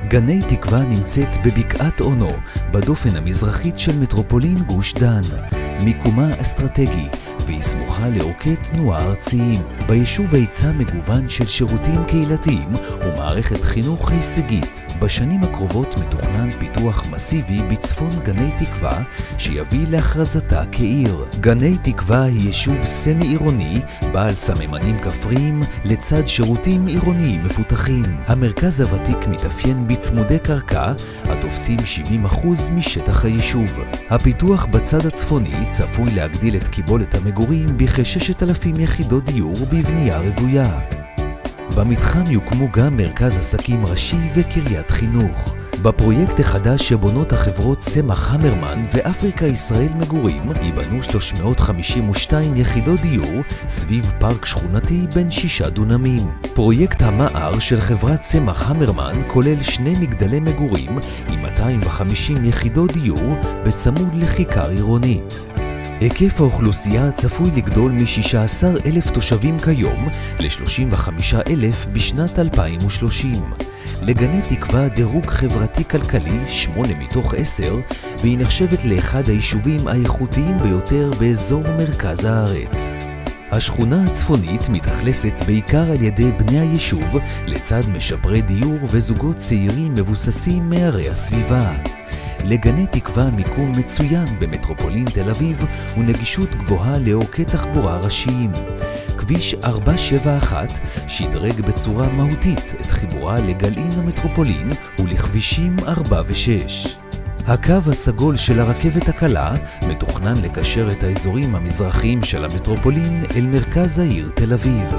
גני תקווה נמצאת בבקעת אונו, בדופן המזרחית של מטרופולין גוש דן. מיקומה אסטרטגי, והיא סמוכה לעורקי תנועה ארציים. ביישוב היצע מגוון של שירותים קהילתיים ומערכת חינוך הישגית. בשנים הקרובות מתוכנן פיתוח מסיבי בצפון גני תקווה שיביא להכרזתה כעיר. גני תקווה היא יישוב סמי-עירוני בעל סממנים כפריים לצד שירותים עירוניים מפותחים. המרכז הוותיק מתאפיין בצמודי קרקע התופסים 70% משטח היישוב. הפיתוח בצד הצפוני צפוי להגדיל את קיבולת המגורים בכ-6,000 יחידות דיור בבנייה רוויה. במתחם יוקמו גם מרכז עסקים ראשי וקריית חינוך. בפרויקט החדש שבונות החברות צמח המרמן ואפריקה ישראל מגורים ייבנו 352 יחידות דיור סביב פארק שכונתי בן 6 דונמים. פרויקט המע"ר של חברת צמח המרמן כולל 2 מגדלי מגורים עם 250 יחידות דיור בצמוד לכיכר עירונית. היקף האוכלוסייה צפוי לגדול מ-16,000 תושבים כיום ל-35,000 בשנת 2030. לגני תקווה דירוג חברתי-כלכלי 8 מתוך 10, והיא נחשבת לאחד היישובים האיכותיים ביותר באזור מרכז הארץ. השכונה הצפונית מתאכלסת בעיקר על ידי בני היישוב לצד משפרי דיור וזוגות צעירים מבוססים מערי הסביבה. לגני תקווה מיקום מצוין במטרופולין תל אביב ונגישות גבוהה לעורקי תחבורה ראשיים. כביש 471 שדרג בצורה מהותית את חיבורה לגלעין המטרופולין ולכבישים 4 ו-6. הקו הסגול של הרכבת הקלה מתוכנן לקשר את האזורים המזרחיים של המטרופולין אל מרכז העיר תל אביב.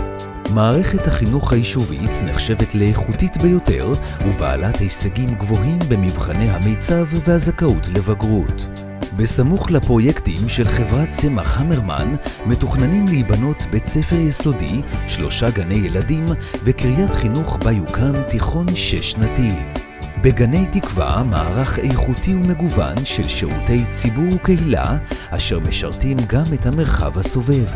מערכת החינוך היישובית נחשבת לאיכותית ביותר ובעלת הישגים גבוהים במבחני המיצ"ב והזכאות לבגרות. בסמוך לפרויקטים של חברת צמח המרמן מתוכננים להיבנות בית ספר יסודי, 3 גני ילדים וקריית חינוך בה יוקם תיכון 6-שנתי. בגני תקווה מערך איכותי ומגוון של שירותי ציבור וקהילה אשר משרתים גם את המרחב הסובב.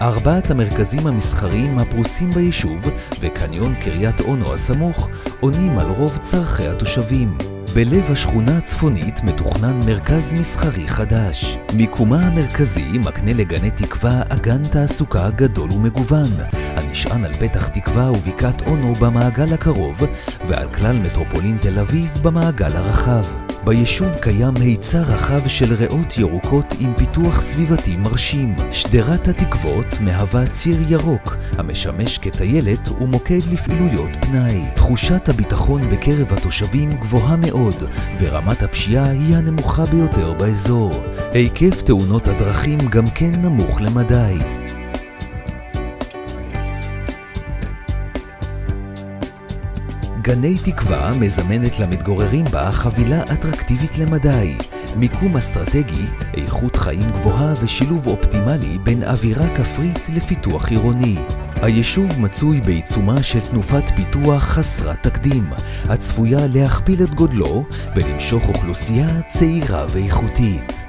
4 המרכזים המסחריים הפרוסים ביישוב וקניון קריית אונו הסמוך עונים על רוב צרכי התושבים. בלב השכונה הצפונית מתוכנן מרכז מסחרי חדש. מיקומה המרכזי מקנה לגני תקווה אגן תעסוקה גדול ומגוון, הנשען על פתח תקווה ובקעת אונו במעגל הקרוב ועל כלל מטרופולין תל אביב במעגל הרחב. ביישוב קיים היצע רחב של ריאות ירוקות עם פיתוח סביבתי מרשים. שדרת התקוות מהווה ציר ירוק המשמש כטיילת ומוקד לפעילויות פנאי. תחושת הביטחון בקרב התושבים גבוהה מאוד ורמת הפשיעה היא הנמוכה ביותר באזור. היקף תאונות הדרכים גם כן נמוך למדי. גני תקווה מזמנת למתגוררים בה חבילה אטרקטיבית למדי, מיקום אסטרטגי, איכות חיים גבוהה ושילוב אופטימלי בין אווירה כפרית לפיתוח עירוני. היישוב מצוי בעיצומה של תנופת פיתוח חסרת תקדים, הצפויה להכפיל את גודלו ולמשוך אוכלוסייה צעירה ואיכותית.